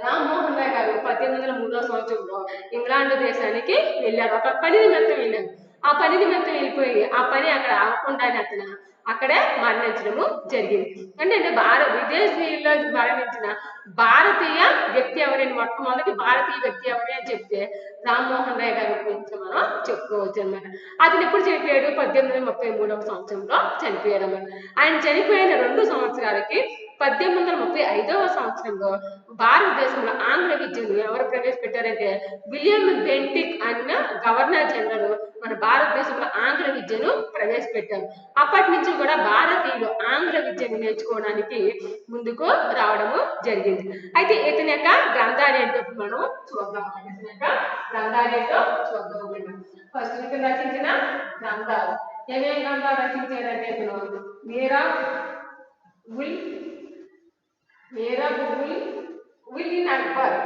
రామ్మోహన్ రాయ్ గారు 1803వ సంవత్సరంలో ఇంగ్లాండ్ దేశానికి వెళ్ళారు. ఒక పని నిమిత్తం వెళ్ళారు. ఆ పని నిమిత్తం వెళ్ళిపోయి ఆ పని అక్కడ అవ్వకుండానే అతను అక్కడే మరణించడము జరిగింది. అంటే విదేశీయుల్లో మరణించిన భారతీయ వ్యక్తి ఎవరైనా, మొట్టమొదటి భారతీయ వ్యక్తి ఎవరైనా అని చెప్తే రామ్మోహన్ రాయ్ గారి గురించి మనం చెప్పుకోవచ్చు అనమాట. అతను ఎప్పుడు చనిపోయాడు, 1833వ సంవత్సరంలో చనిపోయాడు అనమాట. ఆయన చనిపోయిన 2 సంవత్సరాలకి 1835వ సంవత్సరంలో భారతదేశంలో ఆంగ్ల విద్యను ఎవరు ప్రవేశపెట్టారంటే విలియం బెంటిక్ అన్న గవర్నర్ జనరల్ మన భారతదేశంలో ఆంగ్ల విద్యను ప్రవేశపెట్టారు. అప్పటి నుంచి కూడా భారతీయులు ఆంగ్ల విద్యను నేర్చుకోవడానికి ముందుకు రావడము జరిగింది. అయితే ఇతని యొక్క గ్రంథాలు ఏంటో మనం చూద్దాం. ఇతని యొక్క గ్రంథాలు ఏంటో చూద్దాం. ఫస్ట్ ఇతను రచించిన గ్రంథాలు ఏమేమి గ్రంథాలు రచించారంటే ఇతను మీరా ఉల్ ఇన్ అక్బర్.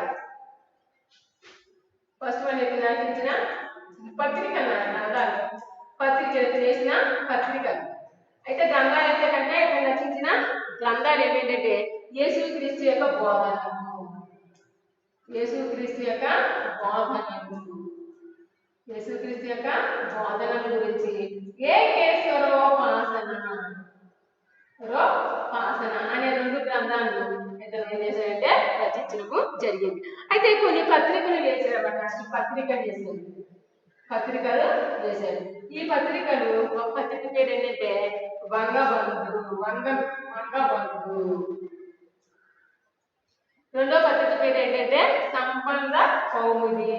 ఫస్ట్ వన్ ఇతను రచించిన పత్రికలు గ్రంథాలు, పత్రికలు చేసిన పత్రికలు. అయితే గ్రంథాలు అయితే కంటే ఇతను రచించిన గ్రంథాలు ఏమేంటంటే యేసుక్రీస్తు యొక్క బోధనలు, యేసుక్రీస్తు యొక్క బోధనలు, యేసుక్రీస్తు యొక్క బోధనల గురించి ఏకేశ్వరోపాసన అనే 2 గ్రంథాలను ఇతను ఏం చేశారంటే రచించడము జరిగింది. అయితే కొన్ని పత్రికలు వేసారన్నమాట. పత్రికలు వేశారు. ఈ పత్రికలు ఒక పత్రిక పేరు ఏంటంటే వంగబంధు. రెండో పత్రిక పేరు ఏంటంటే సంబంధ కౌముది.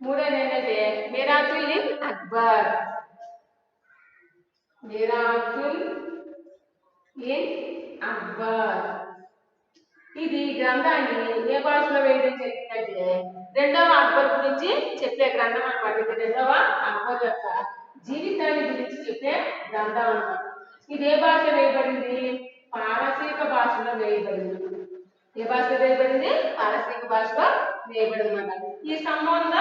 మూడోది ఏంటంటే మిరాతుల్ ఇన్ అక్బర్. ఇది గ్రంథాన్ని ఏ భాషలో వేయడం జరిగిందంటే రెండవ అక్బర్ గురించి చెప్పే గ్రంథం అన్నమాట. ఇది రెండవ అక్బర్ యొక్క జీవితాన్ని గురించి చెప్పే గ్రంథం అన్నమాట. ఇది ఏ భాషలో వేయబడింది? పారసీక భాషలో వేయబడింది. ఏ భాషలో వేయబడింది? పారసీక భాషలో వేయబడింది అన్నమాట. ఈ సంబంధ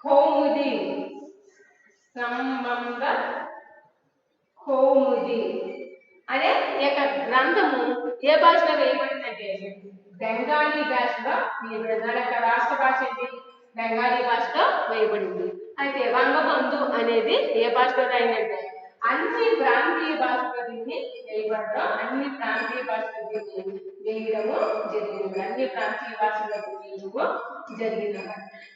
కౌముది అనే ఈ యొక్క గ్రంథము ఏ భాషలో వేయబడిందంటే బెంగాలీ భాషలో వేయబడింది. దాని యొక్క రాష్ట్ర భాష ఏంటి? బెంగాలీ భాషలో వేయబడింది. అయితే వంగబంధు అనేది ఏ భాషలో రాయిందంటే అన్ని ప్రాంతీయ భాషలో దీన్ని వేయబడడం, అన్ని ప్రాంతీయ భాషలో దీన్ని వేయడము జరిగింది.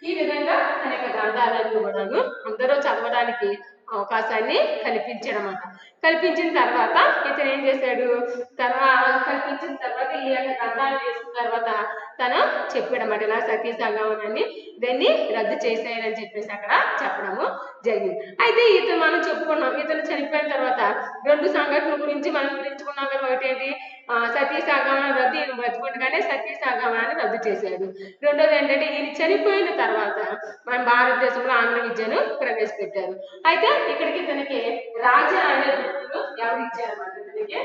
ఈ విధంగా తన యొక్క గ్రంథాలను కూడా అందరూ చదవడానికి అవకాశాన్ని కల్పించిన తర్వాత ఇతను ఏం చేశాడు? కల్పించిన తర్వాత ఈ యొక్క గ్రంథాలు వేసిన తర్వాత తను చెప్పాడన్నమాట. ఇలా సతీ సహగమనాన్ని దాన్ని రద్దు చేసేయాలని చెప్పేసి అక్కడ చెప్పడము జరిగింది. అయితే మనం చెప్పుకున్నాం, ఇతను చనిపోయిన తర్వాత 2 సంఘటనల గురించి మనం గురించుకున్నాం కదా. ఒకటేంటి? సతీ సహగమనం రద్దు, ఈయన బతుకుండగానే సతీ సహగమనాన్ని రద్దు చేశాడు. రెండోది ఏంటంటే ఈయన చనిపోయిన తర్వాత మన భారతదేశంలో ఆంగ్ల విద్యను ప్రవేశపెట్టారు. అయితే ఇక్కడికి ఇతనికి రాజా అనే బిరుదును ఎవరు ఇచ్చారన్నమాట. ఇతనికి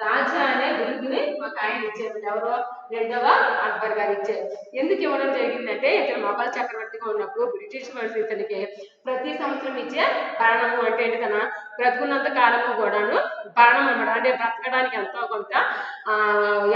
రాజా అనే బిరుదుని ఒక ఆయన ఇచ్చారు. ఎవరో రెండవ అక్బర్ గారు ఇచ్చారు. ఎందుకు ఇవ్వడం జరిగిందంటే ఇతను మొఘల్ చక్రవర్తిగా ఉన్నప్పుడు బ్రిటిష్ వాళ్ళు ఇతనికి ప్రతి సంవత్సరం ఇచ్చే భరణము అంటే తన బ్రతుకున్నంత కాలము కూడాను భరణం అన్నమాట. అంటే బ్రతకడానికి ఎంతో కొంత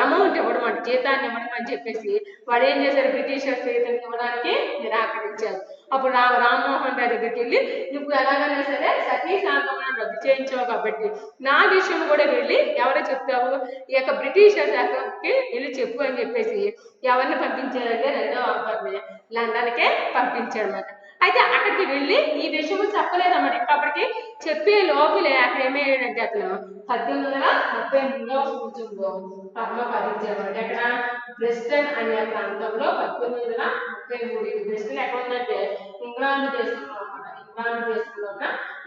అమౌంట్ ఇవ్వడం అంటే జీతాన్ని ఇవ్వడం అని చెప్పేసి వాడు ఏం చేశారు? బ్రిటిషర్స్ ఇతనికి ఇవ్వడానికి నిరాకరించారు. అప్పుడు రామ్మోహన్ రాయ్ దగ్గరికి వెళ్ళి నువ్వు ఎలాగైనా సరే సతీ సహగమనాన్ని రద్దు చేయించావు కాబట్టి నా విషయం కూడా వెళ్ళి ఎవరో చెప్తావు, ఈ యొక్క బ్రిటిషర్స్ అక్కడికి వెళ్ళి చెప్పు అని చెప్పేసి ఎవరిని పంపించారంటే రెండవ అక్బర్ని లండన్కే పంపించారన్నమాట. అయితే అక్కడికి వెళ్ళి ఈ విషయం చెప్పలేదన్నమాట. అప్పటికి చెప్పే లోపలే అక్కడ ఏమయ్యాడంటే అతను 1833వ సంవత్సరంలో పరమపదించాడు. ఎక్కడ? బ్రిస్టన్ అనే ప్రాంతంలో 1833. బ్రిస్టన్ ఎక్కడ ఉందంటే ఇంగ్లాండ్ దేశంలో ఉన్న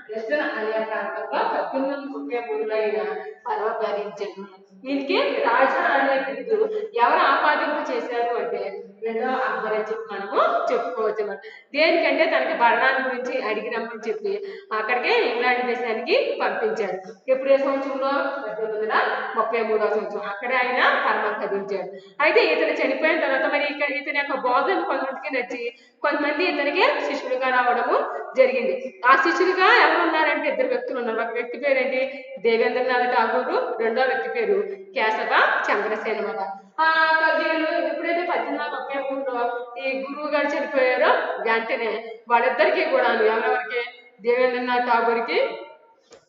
బ్రిస్టన్ అనే ప్రాంతంలో 1833లో ఆయన పరమపదించాడు. దీనికి రాజా అనే బిరుదు ఎవరు ఆపాదింపు చేశారు అంటే రెండో అక్బర్ అని చెప్పి మనము చెప్పుకోవచ్చు అన్నమాట. దేనికంటే తనకి భరణాన్ని గురించి అడిగిరమ్మని చెప్పి అక్కడికే ఇంగ్లాండ్ దేశానికి పంపించారు. ఎప్పుడు ఏ సంవత్సరంలో? 1833వ సంవత్సరం. అక్కడే ఆయన పరమపదించాడు. అయితే ఇతను చనిపోయిన తర్వాత మరి ఇతని యొక్క బోధన కొంతమందికి నచ్చి కొంతమంది ఇతనికి శిష్యులుగా రావడము జరిగింది. ఆ శిష్యులుగా ఎవరు ఉన్నారంటే 2 వ్యక్తులు ఉన్నారు. ఒక వ్యక్తి పేరేంటి? దేవేంద్రనాథ్ ఠాగూర్. రెండో వ్యక్తి పేరు కేశవ చంద్రసేన అన్నమాట. వీళ్ళు ఎప్పుడైతే 1833లో ఈ గురువు గారు చనిపోయారో వెంటనే వాళ్ళిద్దరికీ కూడా ఎవరెవరికి? దేవేంద్రనాథ్ ఠాగూర్కి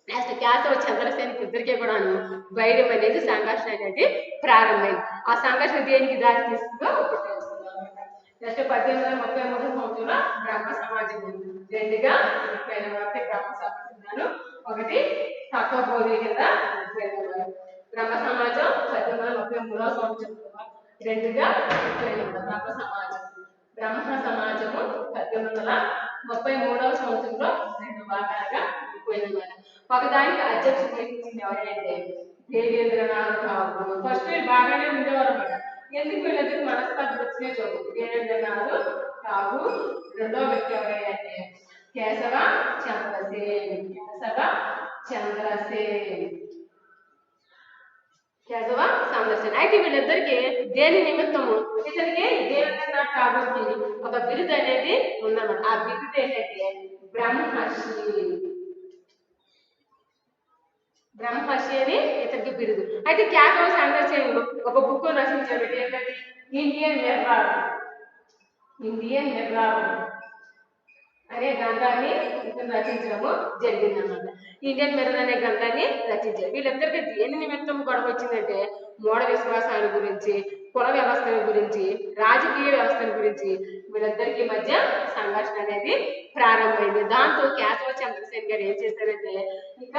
నెక్స్ట్ కేశవ చంద్రసేనకి ఇద్దరికీ కూడాను వైరం అనేది సంఘర్షణ అనేది ప్రారంభమైంది. ఆ సంఘర్షణ దేనికి దారి తీస్తుందో ఒకటి తెలుసుకుందాం. నెక్స్ట్ 1833 సంవత్సరంలో బ్రహ్మ సమాజం 2గా బ్రహ్మ సమాజం, ఒకటి తత్వబోధి కింద బ్రహ్మ సమాజం 1833వ సంవత్సరంలో రెండుగా విడిపోయిందన్నమాట బ్రహ్మ సమాజము 1833వ సంవత్సరంలో రెండు భాగాలుగా విడిపోయిందన్నమాట. ఒకదానికి అధ్యక్షత వహించింది ఎవరంటే దేవేంద్రనాథ్ ఠాగూర్. ఫస్ట్ వీళ్ళు బాగానే ఉండేవారు అనమాట. ఎందుకు వీళ్ళందరికీ మనస్పర్ధలు వచ్చినాయి చూడండి. దేవేంద్రనాథ్ ఠాగూర్, రెండో వ్యక్తి ఎవరంటే కేశవ చంద్రసేన్. కేశవ చంద్రసేన్. అయితే వీళ్ళిద్దరికి దేని నిమిత్తము ఇతనికి దేవేంద్రనాథ్ ఠాగూర్కి ఒక బిరుదు అనేది ఉందన్నమాట. ఆ బిరుదు ఏంటంటే బ్రహ్మర్షి అని ఇతనికి బిరుదు. అయితే కేశవ చంద్రసేన్ ఒక బుక్ రచించాడు. ఏంటంటే ఇండియన్ నిర్రావం అనే గ్రంథాన్ని ఇతను రచించడము జరిగిందన్నమాట. ఇండియన్ మిర్రర్ అనే గ్రంథాన్ని రచించారు. వీళ్ళిద్దరికి దేని నిమిత్తం గొడవ వచ్చిందంటే మూఢ విశ్వాసాల గురించి, కుల వ్యవస్థల గురించి, రాజకీయ వ్యవస్థల గురించి వీళ్ళిద్దరికి మధ్య సంఘర్షణ అనేది ప్రారంభమైంది. దాంతో కేశవ చంద్రసేన్ గారు ఏం చేశారంటే ఇక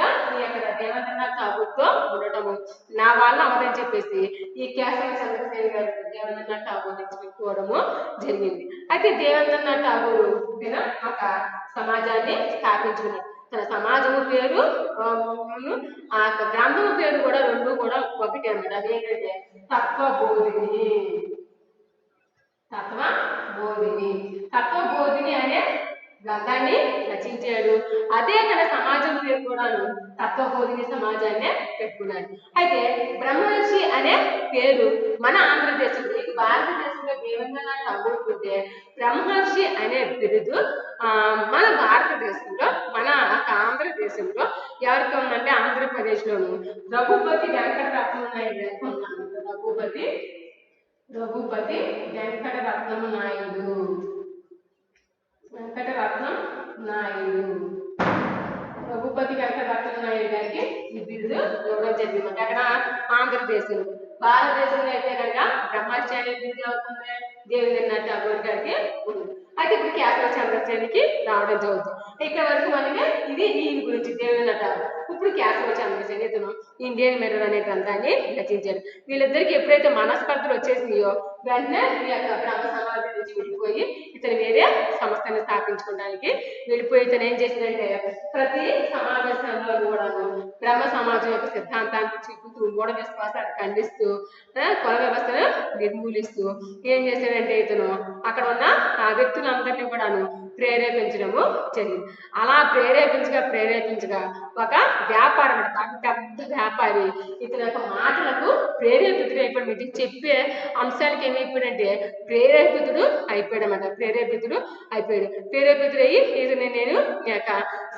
అక్కడ దేవేంద్రనాథ్ ఠాగూర్తో ఉండటము నా వాళ్ళ అవదని చెప్పేసి ఈ కేశవ చంద్రసేన్ గారు దేవేంద్రనాథ్ ఠాగూర్ నుంచి విడిపోవడము జరిగింది. అయితే దేవేంద్రనాథ్ ఠాగూర్ ఒక సమాజాన్ని స్థాపించుకున్నాడు. తన సమాజము పేరు ఆ గ్రంథము పేరు కూడా రెండు కూడా ఒకటి అన్నమాట. అదేంటంటే తత్వబోధిని అనే గ్రంథాన్ని రచించాడు. అదే తన సమాజం పేరు కూడాను తత్వబోధిని సమాజాన్ని పెట్టుకున్నాడు. అయితే బ్రహ్మర్షి అనే పేరు మన ఆంధ్రదేశంలో భారతదేశంలో దేవేంద్రనాథ్ ఠాగూర్ ఉంటే బ్రహ్మర్షి అనే బిరుదు మన భారతదేశంలో మన ఆంధ్రదేశంలో ఎవరికి ఉందంటే ఆంధ్రప్రదేశ్లోను రఘుపతి వెంకటరత్నం నాయుడు ఉన్నాను. రఘుపతి వెంకటరత్నం నాయుడు రఘుపతి వెంకటరత్నం నాయుడు గారికి ఈ బిరుదు ఇవ్వడం జరిగింది. అక్కడ ఆంధ్రదేశంలో. భారతదేశంలో అయితే కనుక బ్రహ్మర్షి అనే బిరుదు అవుతుంది దేవేంద్రనాథ్ ఠాగూర్ గారికి ఉంది. అయితే ఇప్పుడు కేశవ చంద్రసేన్కి రావడం జరుగుతుంది. ఇక్కడ వరకు మనకి ఇది ఈయన గురించి దేవేంద్రనాథ్ ఠాగూర్. ఇప్పుడు కేశవ చంద్రసేన్ ఇతను ఇండియన్ మిర్రర్ అనే గ్రంథాన్ని రచించాడు. వీళ్ళిద్దరికి ఎప్పుడైతే మనస్పర్ధలు వచ్చేసినాయో వెంటనే ఈ యొక్క బ్రహ్మ సమాజం నుంచి వెళ్ళిపోయి ఇతను వేరే సంస్థను స్థాపించుకోవడానికి వెళ్ళిపోయి ఇతను ఏం చేసిందంటే ప్రతి సమావేశంలో కూడాను బ్రహ్మ సమాజం యొక్క సిద్ధాంతాన్ని చెబుతూ మూఢ విశ్వాసాన్ని ఖండిస్తూ కుల వ్యవస్థను నిర్మూలిస్తూ ఏం చేశాడంటే ఇతను అక్కడ ఉన్న ఆ వ్యక్తులందరినీ కూడాను ప్రేరేపించడము జరిగింది. అలా ప్రేరేపించగా ఒక వ్యాపారం పెద్ద వ్యాపారి ఇతని యొక్క మాటలకు ప్రేరేపితుడు ఇది చెప్పే అంశాలకి ఏమైపోయాడంటే ప్రేరేపితుడు అయిపోయాడు. ప్రేరేపితుడయ్యి ఇతను నేను ఈ యొక్క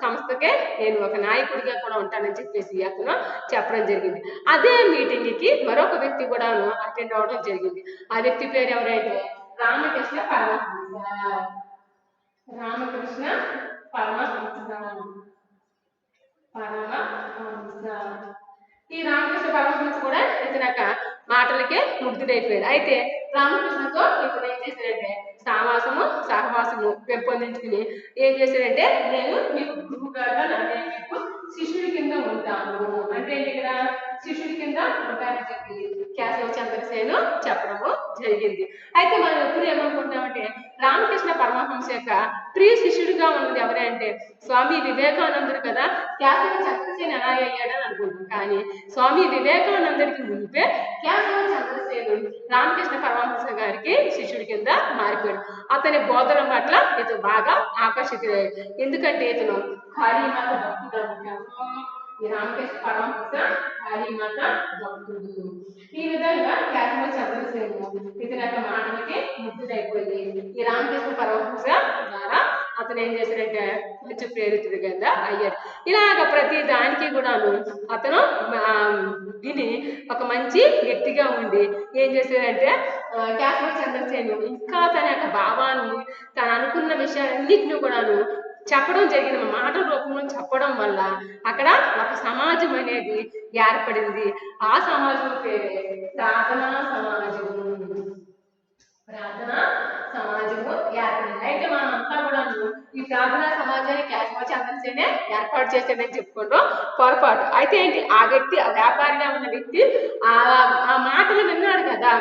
సంస్థకే నేను ఒక నాయకుడిగా కూడా ఉంటానని చెప్పేసి అతను చెప్పడం జరిగింది. అదే మీటింగ్కి మరొక వ్యక్తి కూడా అటెండ్ అవ్వడం జరిగింది. ఆ వ్యక్తి పేరు ఎవరైతే రామకృష్ణ పరమహంస. ఈ రామకృష్ణ పరమహంస కూడా ఇతని యొక్క మాటలకే ముగ్ధుడైపోయాడు. అయితే రామకృష్ణతో ఇతను ఏం చేశాడంటే సహవాసము పెంపొందించుకుని ఏం చేశాడంటే నేను మీకు గురువు గారుగా నేను మీకు శిష్యుడి కింద ఉంటాను అంటే ఇక్కడ శిష్యుడి కింద ఉంటానని చెప్పి కేశవ చంద్రసేను చెప్పడము జరిగింది. అయితే మనం ఎప్పుడు ఏమనుకుంటామంటే రామకృష్ణ పరమహంస యొక్క ప్రియ శిష్యుడిగా ఉన్నది ఎవరంటే స్వామి వివేకానందుడు కదా, కేశవ చంద్రసేను ఎలా అయ్యాడని అనుకుంటాం. కానీ స్వామి వివేకానందుడికి ముందే కేశవ చంద్రసేను రామకృష్ణ పరమహంస గారికి శిష్యుడి కింద మారిపోయాడు. అతని బోధన పట్ల ఇతను బాగా ఆకర్షితుడయ్యాడు. ఎందుకంటే ఇతను కాళీమాత భక్తుడు. ఈ రామకృష్ణ పరమహంస కాళీమాత భక్తుడు. ఈ విధంగా కేశవ చంద్రసేను ఇతని యొక్క మాటలకి ముగ్ధుడైపోయి ఈ రామకృష్ణ పరమహంస ద్వారా అతను ఏం చేశాడంటే మంచి ప్రేరితుడి కింద అయ్యాడు. ఇలాగ ప్రతి దానికి కూడాను అతను విని ఒక మంచి వ్యక్తిగా ఉండి ఏం చేశాడంటే కేశవ చంద్రసేను ఇంకా తన యొక్క భావాన్ని తను అనుకున్న విషయాలన్నింటినీ కూడాను చెప్పడం జరిగిన మాటల రూపంలో చెప్పడం వల్ల అక్కడ ఒక సమాజం అనేది ఏర్పడింది. ఆ సమాజం పేరే ప్రార్థనా సమాజము ఏర్పడింది. అయితే మనం అంతా కూడా ఈ ప్రార్థనా సమాజాన్ని కేశవ చంద్రసేనే ఏర్పాటు చేశాడని చెప్పుకుంటాం పొరపాటు. అయితే ఏంటి, ఆ వ్యక్తి, ఆ వ్యాపారిగా ఉన్న వ్యక్తి ఆ మాటలు విన్నాడు కదా,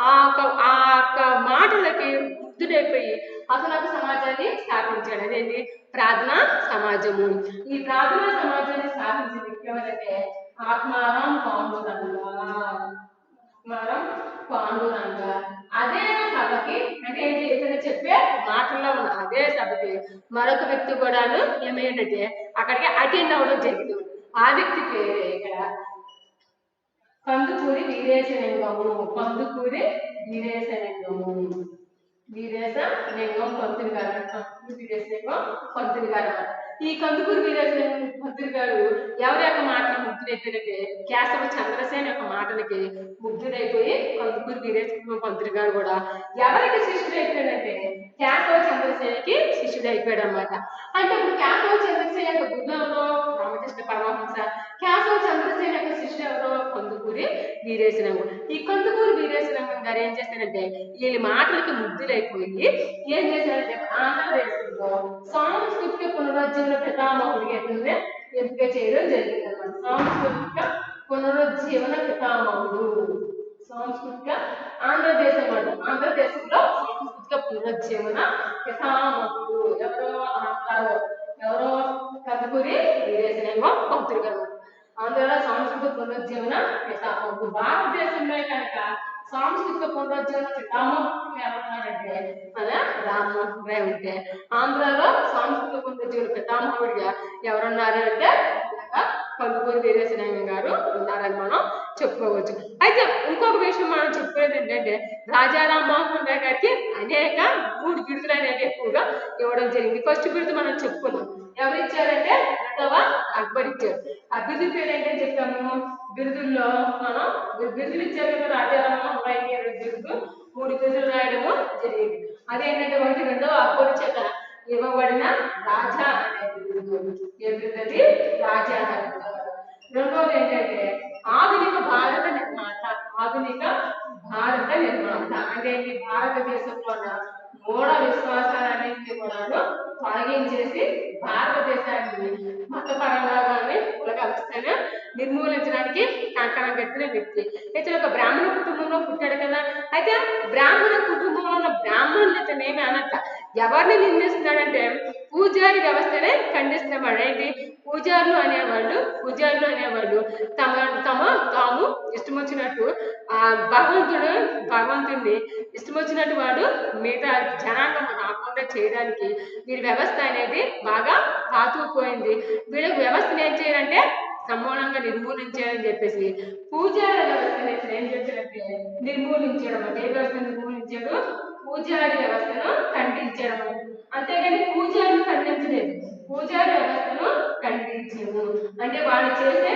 ఆ యొక్క మాటలకి ముగ్ధుడైపోయి అసలు సమాజాన్ని స్థాపించాడు. అదేంటి, ప్రార్థనా సమాజము. ఈ ప్రార్థనా సమాజాన్ని స్థాపించిన వ్యక్తి ఎవరంటే ఆత్మారాం పాండురంగ. అదే సభకి, అంటే ఇతను చెప్పే మాటల్లో ఉన్న అదే సభకి మరొక వ్యక్తి కూడా ఏమేంటంటే అక్కడికి అటెండ్ అవ్వడం జరిగింది. ఆ వ్యక్తి పేరే ఇక్కడ కందుకూరి వీరేశలింగము. కందుకూరి వీరేశలింగము, వీరేశలింగం పంతులు గారు. కందుకూరి వీరేశలింగం పంతులు గారు. ఈ కందుకూరి వీరేశలింగం పంతులు గారు ఎవరి యొక్క మాటలు ముగ్ధుడైపోయినట్టే కేశవ చంద్రసేన యొక్క మాటలకి ముగ్ధుడైపోయి కందుకూరి వీరేశలింగం పంతులు గారు కూడా ఎవరికి శిష్యుడైపోయాడంటే కేశవ చంద్రసేనకి శిష్యుడైపోయాడు అనమాట. అంటే ఇప్పుడు కేశవ చంద్రసేన యొక్క గురువు ఎవరో రామకృష్ణ పరమహంస, కేశవ చంద్రసేన యొక్క శిష్యుడు ఎవరో కందుకూరి వీరేశలింగం. ఈ కందుకూరి వీరేశలింగం గారు ఏం చేశారంటే వీళ్ళ మాటలకి ముగ్ధులైపోయి ఏం చేశారంటే ఆంధ్రప్రదేశ్లో సాంస్కృతిక పునరుజ్జీవన పితామహుడిగా ఎంపిక చేయడం జరిగింది అనమాట. సాంస్కృతిక పునరుజ్జీవన పితామహుడు, సాంస్కృతిక ఆంధ్రదేశం అంట. ఆంధ్రదేశంలో సాంస్కృతిక పునరుజ్జీవన పితామహుడు ఎవరో కందుకూరి వీరేశలింగం పంతులు గారు. ఆంధ్రలో సాంస్కృతిక పునరుజ్జీవన పితామహుడు. భారతదేశంలో కనుక సాంస్కృతిక పునరుజ్జీవన పితామహుడు ఎవరున్నారంటే మన రామ్మోహన్ రాయ్ ఉంటే, ఆంధ్రలో సాంస్కృతిక పునరుజ్జీవన పితామహుడిగా ఎవరున్నారు అంటే కందుకూరి వీరేశలింగం గారు ఉన్నారని మనం చెప్పుకోవచ్చు. అయితే ఇంకొక విషయం మనం చెప్పుకునేది ఏంటంటే రాజా రామ్మోహన్ రాయ్ గారికి అనేక 3 బిరుదులు అనేవి ఎక్కువగా ఇవ్వడం జరిగింది. ఫస్ట్ బిరుదు మనం చెప్పుకున్నాం, ఎవరు ఇచ్చారంటే రెండవ అక్బర్ ఇచ్చారు. ఆ బిరుదు పేరు ఏంటని చెప్తాము. బిరుదుల్లో మనం బిరుదులు ఇచ్చారు కదా రాజా రామ్మోహన్ రాయ్కి 2 బిరుదు, 3 బిరుదులు రాయడము జరిగింది. అదేంటంటే ఒకటి రెండవ అక్బర్ చేత ఇవ్వబడిన రాజా అనే బిరుదు. ఏ బిరుదు? రాజా. రెండవది ఏంటంటే ఆధునిక భారత నిర్మాత. ఆధునిక భారత నిర్మాత అంటే భారతదేశంలో ఉన్న మూఢ విశ్వాసాలన్నింటినీ కూడా తొలగించేసి భారతదేశాన్ని మతపరంగా కానీ కులగలస్తేనే నిర్మూలించడానికి కంకణం కట్టిన వ్యక్తి. ఇతను ఒక బ్రాహ్మణ కుటుంబంలో పుట్టాడు కదా. అయితే బ్రాహ్మణ కుటుంబంలో ఉన్న బ్రాహ్మణులు ఇతనేమి అనట్ల ఎవరిని నిందిస్తున్నాడంటే పూజారి వ్యవస్థనే ఖండిస్తున్నాడు. ఏంటి, పూజారులు అనేవాళ్ళు తాము ఇష్టం వచ్చినట్టు భగవంతుడిని ఇష్టం వచ్చినట్టు వాడు మిగతా జనాంగం రాకుండా చేయడానికి వీరి వ్యవస్థ అనేది బాగా పాతుకుపోయింది. వీళ్ళకి వ్యవస్థను ఏం చేయాలంటే సమూలంగా నిర్మూలించాలని చెప్పేసి పూజారి వ్యవస్థను ఏం చేశారంటే నిర్మూలించడం. అంటే ఏ వ్యవస్థను నిర్మూలించాడు? పూజారి వ్యవస్థను ఖండించడం. అంతేగాని పూజారిని ఖండించలేదు, పూజారి వ్యవస్థను ఖండించము. అంటే వాళ్ళు చేసే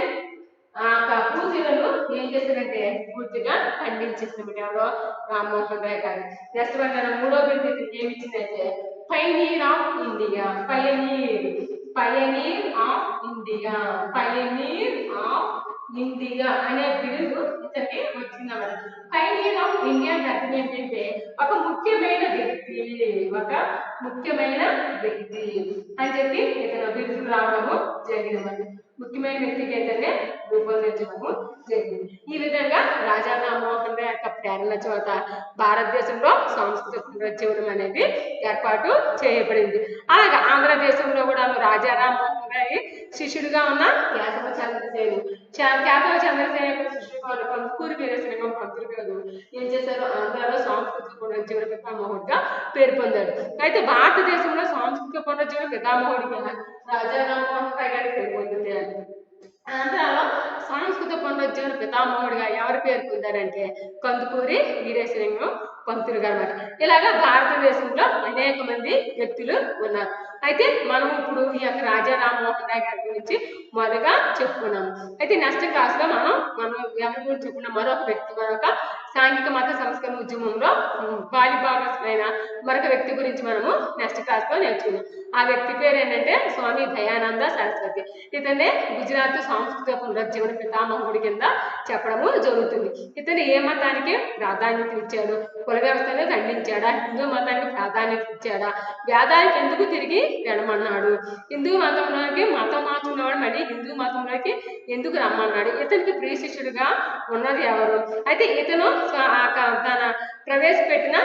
ఆ పూజలను ఏం చేశారంటే పూర్తిగా ఖండించేస్తున్నమాట. ఎవరో రామ్మోహన్ రాయ్ గారు. నెక్స్ట్ మన 3వ బిరుదు ఏమి ఇచ్చిందంటే pioneer of India. Pioneer of India అనే బిరుదు ఇతనికి వచ్చిందన్నమాట. పైనీర్ ఆఫ్ ఇండియా అర్థం ఏంటంటే ఒక ముఖ్యమైన వ్యక్తి అని చెప్పి ఇతను బిరుదు రావడము జరిగిందన్నమాట. ముఖ్యమైన వ్యక్తికి అయితే రూపొందించడము జరిగింది. ఈ విధంగా రాజా రామ్మోహన్ రాయ్ యొక్క ప్రేరణ చోట భారతదేశంలో సాంస్కృతిక పునరుజ్జీవనం అనేది ఏర్పాటు చేయబడింది. అలాగే ఆంధ్రదేశంలో కూడా రాజా రామ్మోహన్ రాయ్ శిష్యుడిగా ఉన్న కేశవ చంద్రసేన యొక్క శిష్యుడుగా ఉన్న కందుకూరి వీరేశలింగం పంతులు గారు ఏం చేశారు? ఆంధ్రలో సాంస్కృతిక పునరుజ్జీవన పితామహుడిగా పేరు పొందాడు. అయితే భారతదేశంలో సాంస్కృతిక పునరుజ్జీవన పితామహుడిగా రాజా రామ్మోహన్ రాయ్ గారి పేరు పొందింది. ఆంధ్రాలో సాంస్కృతిక పునరుజ్జీవన పితామహుడిగా ఎవరు పేరు పొందారంటే కందుకూరి వీరేశలింగం పంతులు గారు అన్నమాట. ఇలాగా భారతదేశంలో అనేక మంది వ్యక్తులు ఉన్నారు. అయితే మనం ఇప్పుడు ఈ యొక్క రాజా రామ్మోహన్ రాయ్ గారి గురించి మొదటగా చెప్పుకున్నాము. అయితే నెక్స్ట్ క్లాస్ లో మనం ఎవరి గురించి చెప్పుకున్నాం, మరొక సాంఘిక మత సంస్కరణ ఉద్యమంలో బాలిభాగస్మైన మరొక వ్యక్తి గురించి మనము నెక్స్ట్ క్లాస్ లో నేర్చుకున్నాం. ఆ వ్యక్తి పేరు ఏంటంటే స్వామి దయానంద సరస్వతి. ఇతనే గుజరాత్ సాంస్కృతిక పునరుజ్జీవన పితామహుడి కింద చెప్పడము జరుగుతుంది. ఇతను ఏ మతానికి ప్రాధాన్యత ఇచ్చాడు, కుల వ్యవస్థను ఖండించాడా, హిందూ మతానికి ప్రాధాన్యత ఇచ్చాడా, వేదానికి ఎందుకు తిరిగి వెళ్ళమన్నాడు, హిందూ మతంలోకి మతం మార్చుకున్నవాడు మళ్ళీ హిందూ మతంలోకి ఎందుకు రమ్మన్నాడు, ఇతనికి ప్రియ శిష్యుడిగా ఉన్నది ఎవరు, అయితే ఇతను తన ప్రవేశపెట్టిన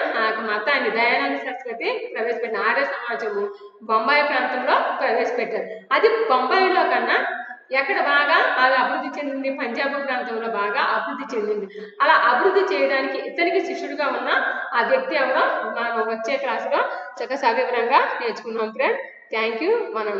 మతాన్ని దయానంద సరస్వతి ప్రవేశపెట్టిన ఆర్య సమాజము బొంబాయి ప్రాంతంలో ప్రవేశపెట్టారు. అది బొంబాయిలో కన్నా ఎక్కడ బాగా అది అభివృద్ధి చెందింది, పంజాబ్ ప్రాంతంలో బాగా అభివృద్ధి చెందింది. అలా అభివృద్ధి చేయడానికి ఇతనికి శిష్యుడిగా ఉన్న ఆ వ్యక్తి ఎవరో మనం వచ్చే క్లాసులో చక్కగా సవివరంగా నేర్చుకున్నాం ఫ్రెండ్. Thank you. మనం